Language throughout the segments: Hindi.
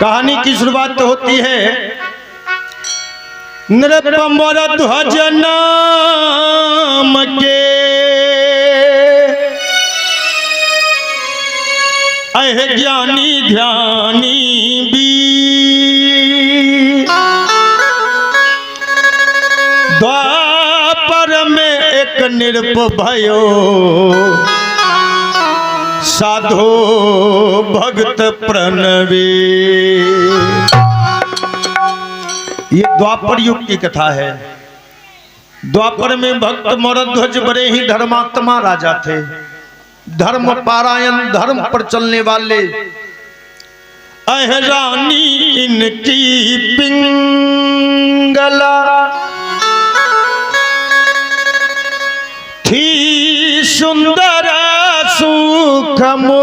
कहानी की शुरुआत होती है नृपमर ध्वज नाम के अह ज्ञानी ध्यानी द्वापर में एक नृप भयो साधो भक्त प्रणवे। ये द्वापर युग की कथा है। द्वापर में भक्त मोरध्वज बड़े ही धर्मात्मा राजा थे, धर्म पारायण, धर्म पर चलने वाले। अह रानी इनकी पिंगला थी सुंदर सुखमोर।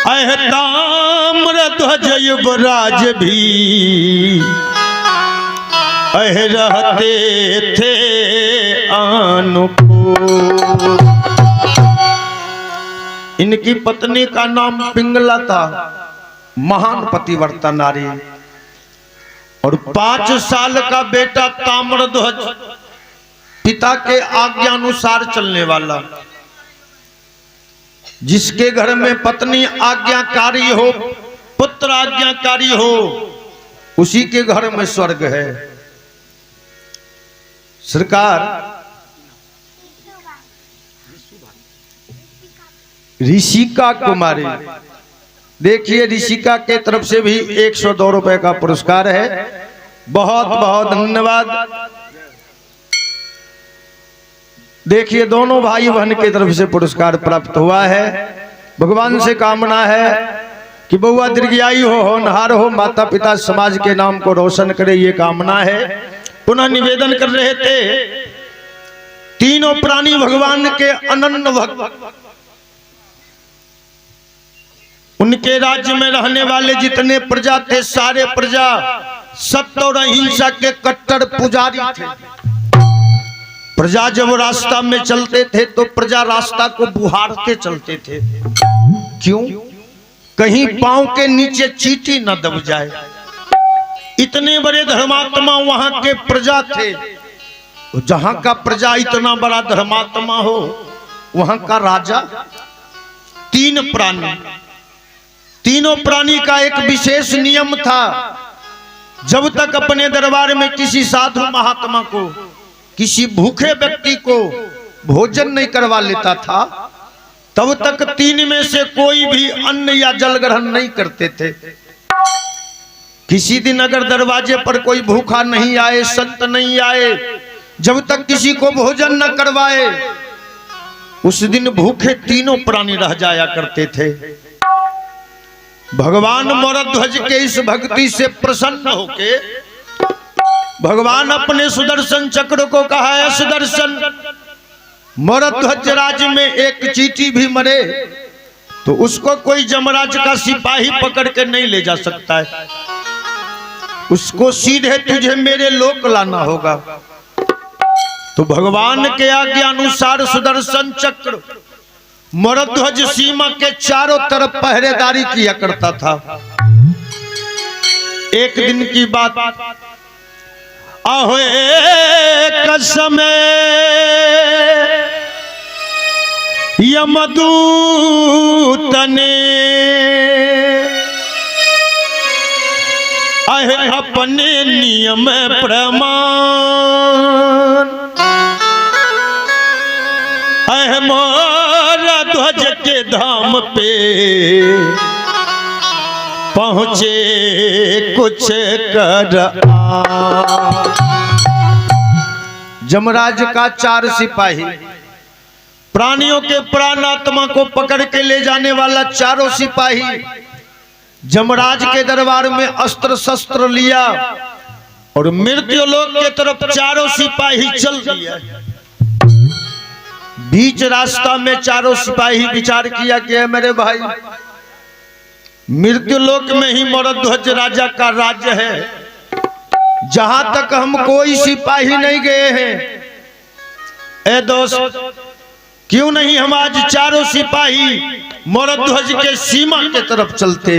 अह ताम्रध्वज युवराज भी अह रहते थे अनुकूल। इनकी पत्नी का नाम पिंगला था, महान पतिव्रता नारी, और 5 साल का बेटा ताम्रध्वज, पिता के आज्ञानुसार चलने वाला। जिसके घर में पत्नी आज्ञाकारी हो, पुत्र आज्ञाकारी हो, उसी के घर में स्वर्ग है। सरकार ऋषिका कुमारी, देखिए ऋषिका के तरफ से भी 102 रुपए का पुरस्कार है। बहुत बहुत धन्यवाद। देखिए दोनों भाई बहन की तरफ से पुरस्कार प्राप्त हुआ है। भगवान से कामना है कि बउआ दीर्घायु हो, होनहार हो, माता पिता समाज के नाम को रोशन करे, ये कामना है। पुनः निवेदन कर रहे थे, तीनों प्राणी भगवान के अनन्य भक्त, उनके राज्य में रहने वाले जितने प्रजा थे, सारे प्रजा सत्य और अहिंसा के कट्टर पुजारी थे। प्रजा जब रास्ता में चलते थे तो प्रजा रास्ता को बुहारते चलते थे। क्यों? कहीं पांव के नीचे चींटी न दब जाए। इतने बड़े धर्मात्मा वहां के प्रजा थे। जहां का प्रजा इतना बड़ा धर्मात्मा हो, वहां का राजा। 3 प्राणी, तीनों प्राणी का एक विशेष नियम था। जब तक अपने दरबार में किसी साधु महात्मा को, किसी भूखे व्यक्ति को भोजन नहीं करवा लेता था, तब तक 3 में से कोई भी अन्न या जल ग्रहण नहीं करते थे। किसी दिन अगर दरवाजे पर कोई भूखा नहीं आए, संत नहीं आए, जब तक किसी को भोजन न करवाए, उस दिन भूखे तीनों प्राणी रह जाया करते थे। भगवान मोरध्वज के इस भक्ति से प्रसन्न होके भगवान अपने सुदर्शन चक्र को कहा है, सुदर्शन, मोरध्वज राज्य में एक चींटी भी मरे तो उसको कोई जमराज का सिपाही पकड़ के नहीं ले जा सकता है, उसको सीधे तुझे मेरे लोक लाना होगा। तो भगवान के आज्ञा अनुसार सुदर्शन चक्र मोरध्वज सीमा के चारों तरफ पहरेदारी किया करता था। एक दिन की बात, आहो एक समय यमदूत ने अपने नियम प्रमाण मोरध्वज के धाम पे पहुंचे कुछ कर। जमराज का 4 सिपाही, प्राणियों के प्राणात्मा को पकड़ के ले जाने वाला 4 सिपाही जमराज के दरबार में अस्त्र शस्त्र लिया और मृत्युलोक के तरफ 4 सिपाही चल दिया। बीच रास्ता में 4 सिपाही विचार किया कि मेरे भाई, मृत्युलोक में ही मोरध्वज राजा का राज्य है, जहां तक हम कोई सिपाही नहीं गए हैं। ए दोस्त, क्यों नहीं हम आज चारों सिपाही मोरध्वज के सीमा के तरफ चलते।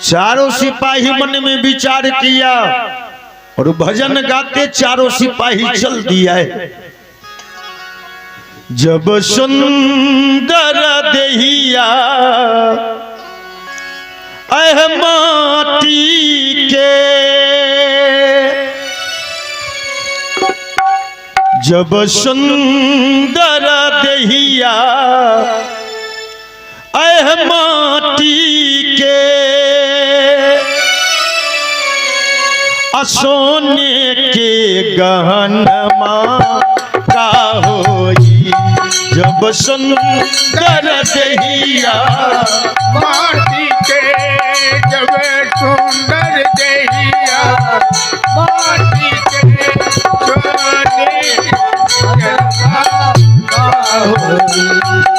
चारों सिपाही मन में विचार किया और भजन गाते चारों सिपाही चल दिया है। जब सुंदर देहिया अह माटी के, जब सुंदर देहिया अह माटी के, सोने के गहनमा का होई। जब सुंदर देहिया माटी के, जब सुंदर देहिया माटी के,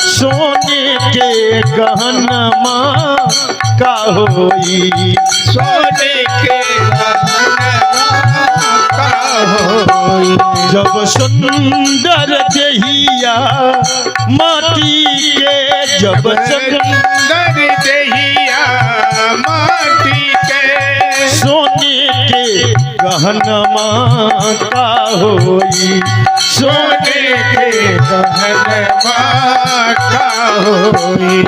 सोने के गहनमा का होई। सोने के जब सुंदर देहिया माटी के, जब सुंदर देहिया माटी के, सोने के गहनमा का होई। सोने के गहनमा का होई।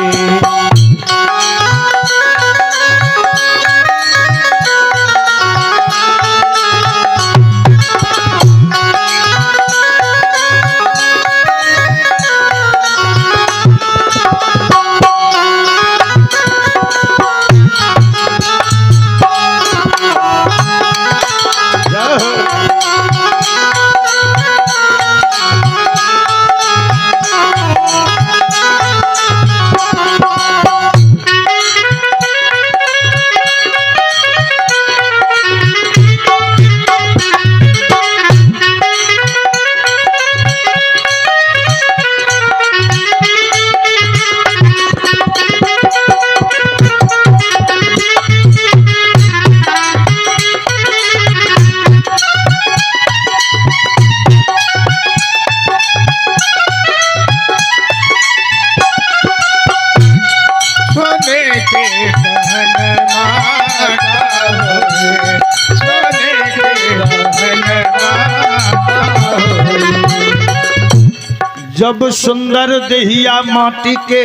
जब सुंदर देहिया माटी के,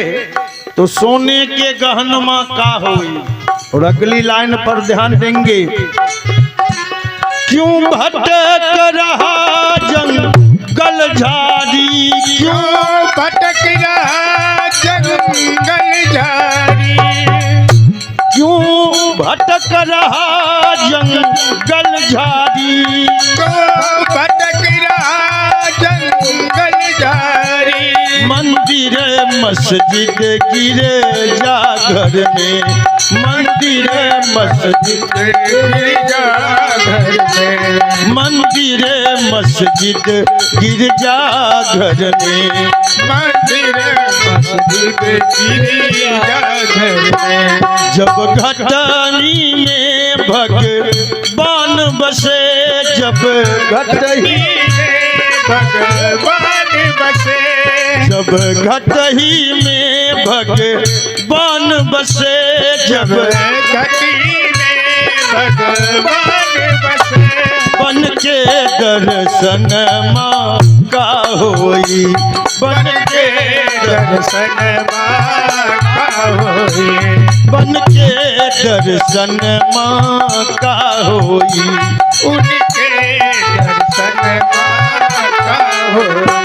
तो सोने के गहनमा का होई। और अगली लाइन पर ध्यान देंगे। क्यों भटक रहा जंगल झाड़ी, क्यों भटक रहा जंगल झाड़ी, क्यों भटक रहा जंगल झाड़ी, क्यों भटक रहा जंगल झाड़ी। मंदिर मस्जिद गिरजा घर में, मंदिर मस्जिद गिरजा घर में, मंदिर मस्जिद गिरजा घर में, मंदिर मस्जिद गिरजा घर में। जब घटनी में भगवान बसे, जब घटही भगवान बसे, जब घटही में भगवान बसे, जब घटी में भगवान बसे। बन के दर्शन माँ का होई, बन के दर्शन माँ का होई, बन के दर्शन माँ का होई। उनके दर्शन माँ का होई।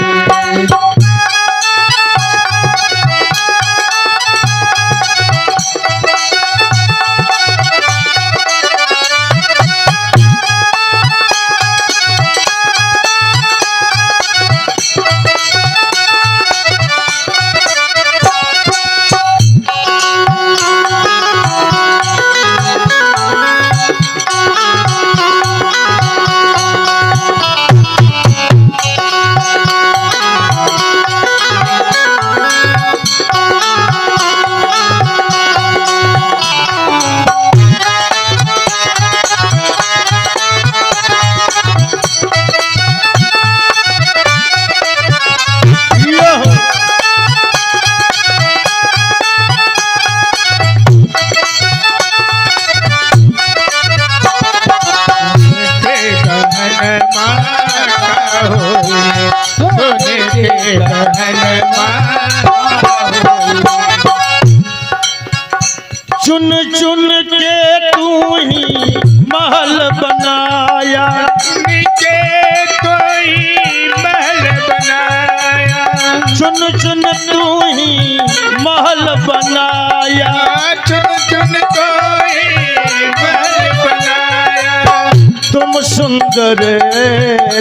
सुंदर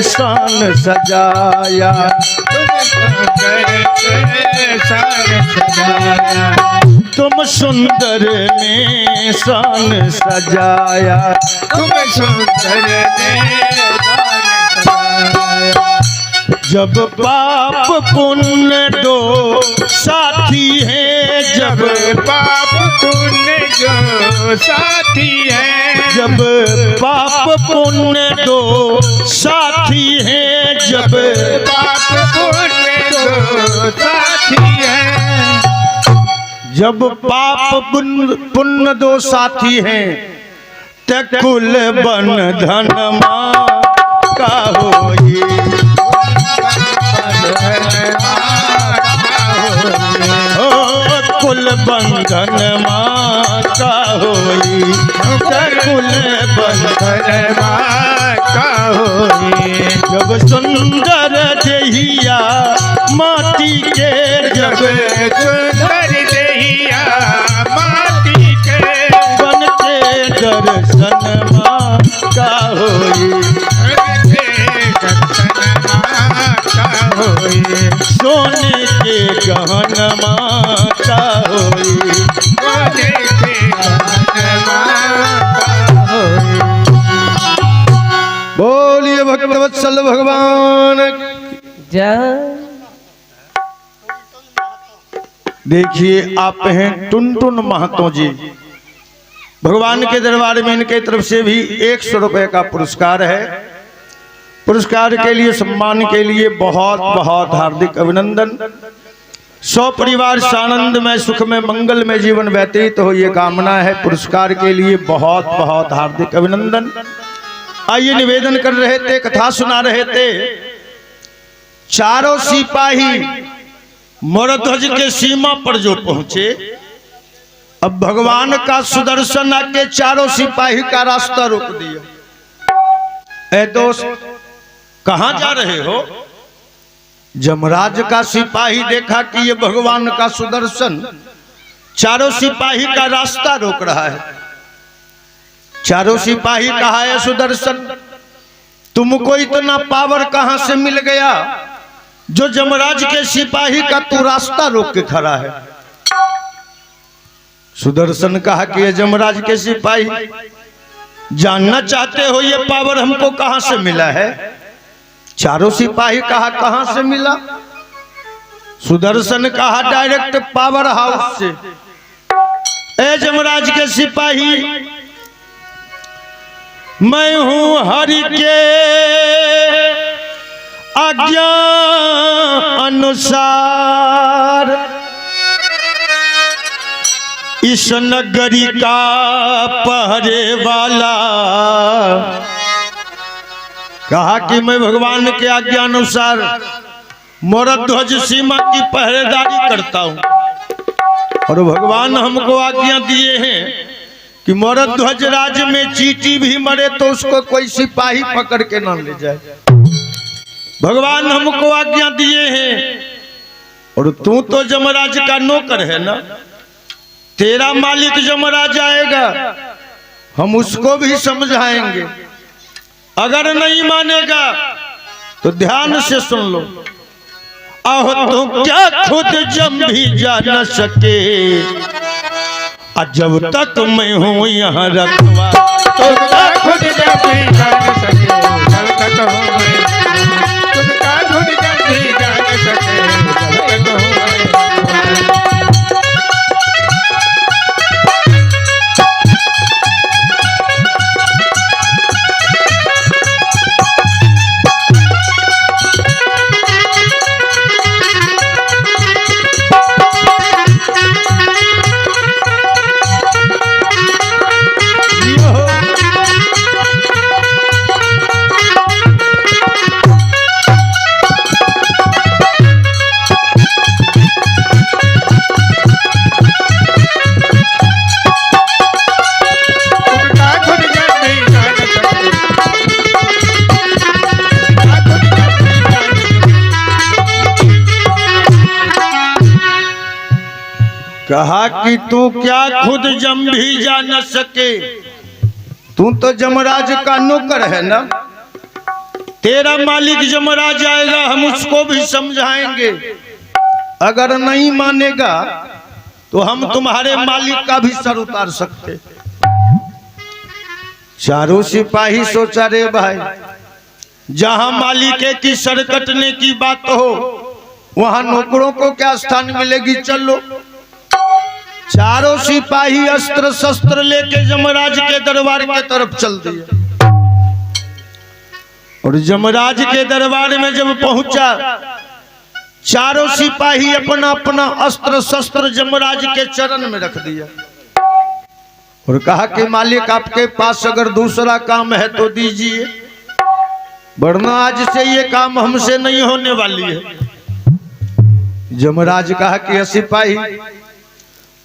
शान सजाया, तुम सुंदर ने शान सजाया, तुम सुंदर ने जब पाप पुण्य दो साथी हैं, जब पाप पुण्य जो साथी है, जब पाप पुण्य दो साथी हैं, जब पाप पुण्य जो साथी है, जब पाप पुण्य दो साथी हैं, ते कुल बंधन मां का होई, कुल बंधन मां का होई, कुल बंधन मां का होई। जब सुंदर देहिया माटी के, जब सुंदर देहिया माटी के, बन के दर्शन मां का होई, सोने के गहन मां का होई, बोलिए भक्तवत्सल भगवान। देखिए आप हैं टुनटुन महतो जी, भगवान के दरबार में इनके तरफ से भी 100 रुपए का पुरस्कार है। पुरस्कार के लिए, सम्मान के लिए बहुत बहुत हार्दिक अभिनंदन। 100 परिवार सानंद में, सुख में, मंगल में जीवन व्यतीत हो, ये कामना है। पुरस्कार के लिए बहुत बहुत हार्दिक अभिनंदन। आइए निवेदन कर रहे थे, कथा सुना रहे थे। चारों सिपाही मोरध्वज के सीमा पर जो पहुंचे, अब भगवान का सुदर्शन आके चारों सिपाही का रास्ता रोक दिया। ए दोस्त, कहां जा रहे हो? जमराज का सिपाही देखा कि ये भगवान का सुदर्शन चारों सिपाही का रास्ता रोक रहा है। चारों सिपाही कहा है, सुदर्शन तुमको इतना पावर कहां से मिल गया जो जमराज के सिपाही का तू रास्ता रोक के खड़ा है? सुदर्शन कहा कि ये जमराज के सिपाही, जानना चाहते हो ये पावर हमको कहां से मिला है? चारों सिपाही कहा कहां से मिला? सुदर्शन कहा डायरेक्ट पावर हाउस से। ए जमराज के सिपाही, मैं हूं हरि के आज्ञा अनुसार इस नगरी का पहरे वाला। कहा कि मैं भगवान के आज्ञा अनुसार मोरध्वज सीमा की पहरेदारी करता हूं, और भगवान हमको आज्ञा दिए हैं कि मोरध्वज राज्य में चींटी भी मरे तो उसको कोई सिपाही पकड़ के ना ले जाए। भगवान हमको आज्ञा दिए हैं, और तू तो जमराज का नौकर है ना, तेरा मालिक जमराज आएगा, हम उसको भी समझाएंगे। अगर नहीं मानेगा तो ध्यान से सुन लो। आहो तो क्या खुद जम भी जा न सके, जब तक मैं हूँ यहाँ रखवा, तो क्या खुद जम भी जा न सके, जब तक हूँ मैं, खुद का खुद जम भी जा न सके, जब तक हूँ मैं। कहा कि तू क्या खुद जम भी जा न सके, तू तो जमराज का नौकर है ना, तेरा मालिक जमराज आएगा, हम उसको भी समझाएंगे। अगर नहीं मानेगा तो हम तुम्हारे मालिक का भी सर उतार सकते। चारों सिपाही सोचा रे भाई, जहां मालिक की सर कटने की बात हो वहां नौकरों को क्या स्थान मिलेगी। चलो, चारों सिपाही अस्त्र शस्त्र लेके जमराज के दरबार के तरफ चल दिए। और जमराज के दरबार में जब पहुंचा, चारों सिपाही अपना अपना अस्त्र शस्त्र जमराज के चरण में रख दिया और कहा कि मालिक आपके पास अगर दूसरा काम है तो दीजिए, वरना आज से ये काम हमसे नहीं होने वाली है। जमराज कहा कि सिपाही,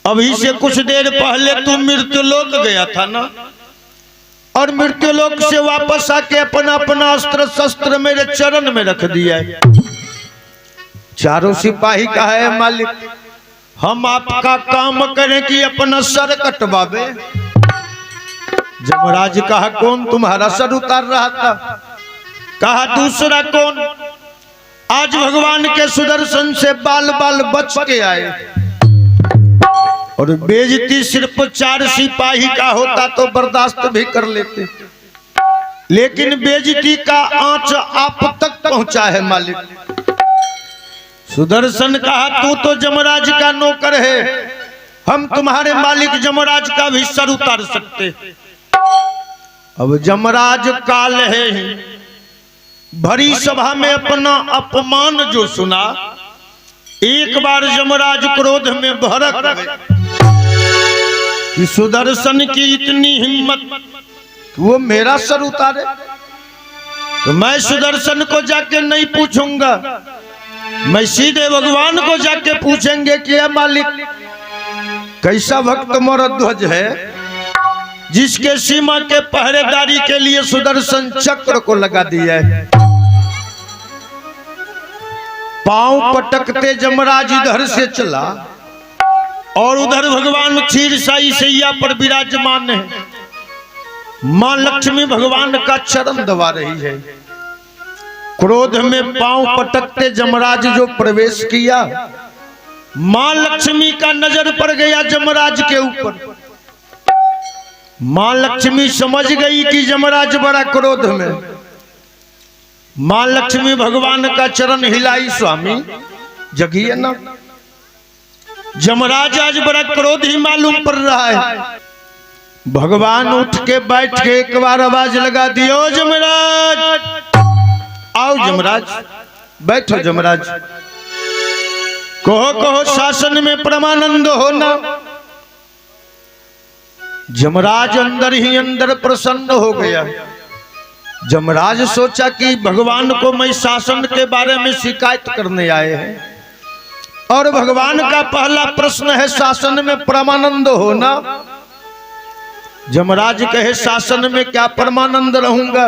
अभी से कुछ देर पहले तू मृत्युलोक गया था ना, और मृत्युलोक से वापस आके अपना अपना अस्त्र शस्त्र मेरे चरण में रख दिया है। चारों सिपाही कहा है मालिक, हम आपका काम करें कि अपना सर कटवावे। जमराज कहा कौन तुम्हारा सर उतार रहा था? कहा दूसरा कौन, आज भगवान के सुदर्शन से बाल बाल बच के आए। और बेइज्जती सिर्फ 4 सिपाही का होता तो बर्दाश्त भी कर लेते, लेकिन बेइज्जती का आंच आप तक पहुंचा है मालिक। सुदर्शन कहा तू तो जमराज का नौकर है, हम तुम्हारे मालिक जमराज का भी सर उतार सकते। अब जमराज काल है ही, भरी सभा में अपना अपमान जो सुना, एक बार जमराज क्रोध में भड़क गए कि सुदर्शन की इतनी हिम्मत कि वो मेरा सर उतारे। तो मैं सुदर्शन को जाके नहीं पूछूंगा, मैं सीधे भगवान को जाके पूछेंगे कि ये मालिक कैसा भक्त मोरध्वज है जिसके सीमा के पहरेदारी के लिए सुदर्शन चक्र को लगा दिया है। पांव पटकते जमराज इधर से चला और उधर भगवान क्षीरसाई सैया पर विराजमान है। मां लक्ष्मी भगवान का चरण दबा रही है। क्रोध में पांव पटकते जमराज जो प्रवेश किया, मां लक्ष्मी का नजर पड़ गया जमराज के ऊपर। मां लक्ष्मी समझ गई कि जमराज बड़ा क्रोध में। मां लक्ष्मी भगवान का चरण हिलाई, स्वामी जगिए ना, जमराज आज बड़ा क्रोधी मालूम पड़ रहा है। भगवान उठ के बैठ के एक बार आवाज लगा दी, ओ जमराज, आओ जमराज, बैठो जमराज, कहो कहो शासन में परमानंद होना। जमराज अंदर ही अंदर प्रसन्न हो गया। जमराज सोचा कि भगवान को मैं शासन के बारे में शिकायत करने आए हैं और भगवान का पहला प्रश्न है शासन में परमानंद होना। जमराज कहे शासन में क्या परमानंद रहूंगा,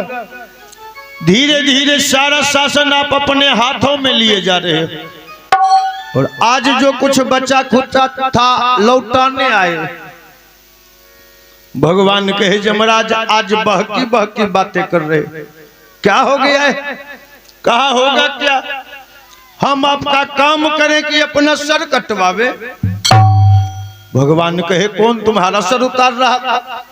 धीरे धीरे सारा शासन आप अपने हाथों में लिए जा रहे हो और आज जो कुछ बचा खुचा था लौटाने आए। भगवान कहे जमराज आज बहकी बहकी बातें कर रहे, क्या हो गया है? कहा होगा क्या, हम आपका काम करें कि अपना सर कटवावे। भगवान कहे कौन तुम्हारा सर उतार रहा था?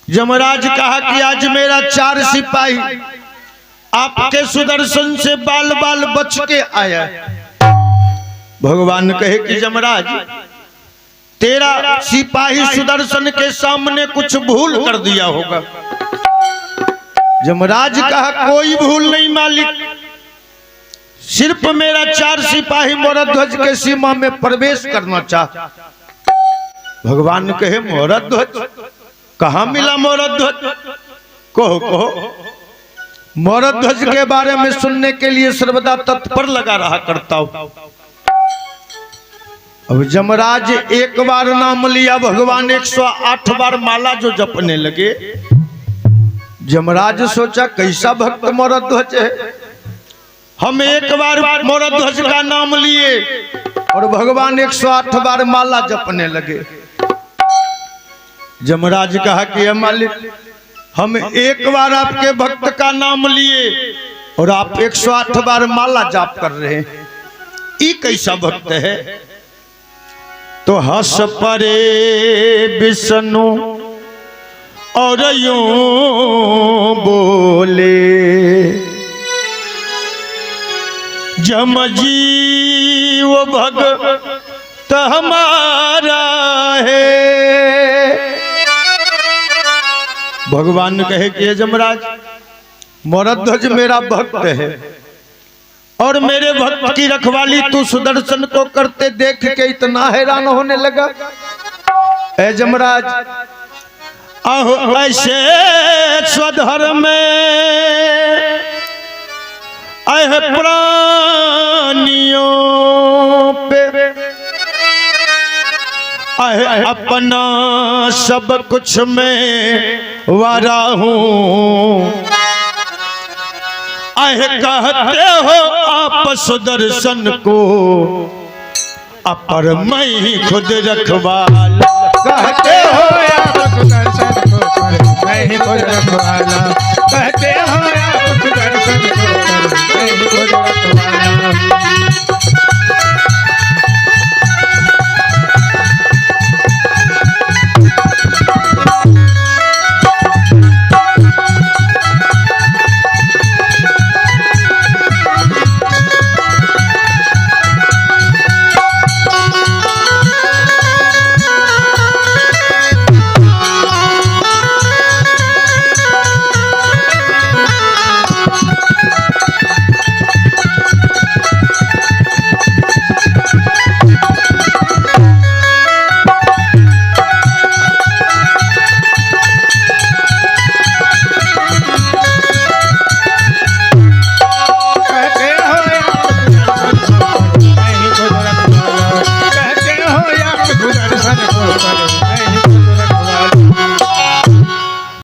जमराज कहा कि आज मेरा 4 सिपाही आपके सुदर्शन से बाल बाल बच के आया। भगवान कहे कि जमराज तेरा सिपाही सुदर्शन के सामने कुछ भूल कर दिया होगा। जमराज कहा कोई भूल नहीं मालिक, सिर्फ मेरा 4 सिपाही मोरध्वज के सीमा में प्रवेश करना चाहता। भगवान कहे मोरध्वज कहाँ मिला? मोरध्वज कहो कहो। मोरध्वज के बारे में सुनने के लिए सर्वदा तत्पर लगा रहा करता हूं। अब जमराज एक बार नाम लिया, भगवान 108 बार माला जो जपने लगे। जमराज सोचा कैसा भक्त मोरध्वज है, हम एक बार मोरध्वज का नाम लिए और भगवान 108 बार माला जपने लगे। यमराज कहा कि हे मालिक, हम एक बार आपके भक्त का नाम लिए और आप 108 बार माला जाप कर रहे हैं, ये कैसा भक्त है? तो हंस परे विष्णु और यूं बोले, जम जीव भक्त हमारा है। भगवान ने कहे कि यमराज, मोरध्वज मेरा भक्त है और मेरे भक्त की रखवाली तू सुदर्शन को करते देख के इतना हैरान होने लगा। ऐ यमराज, आहो ऐसे स्वधर्म में आए प्राणियों पे आए अपना सब कुछ मैं वारा हूँ। आए कहते हो आप सुदर्शन को, अपर मैं ही खुद रखवाला। कहते हो आप सुदर्शन को, मैं ही खुद रखवाला। कहते हो आप सुदर्शन को, मैं ही खुद रखवाला।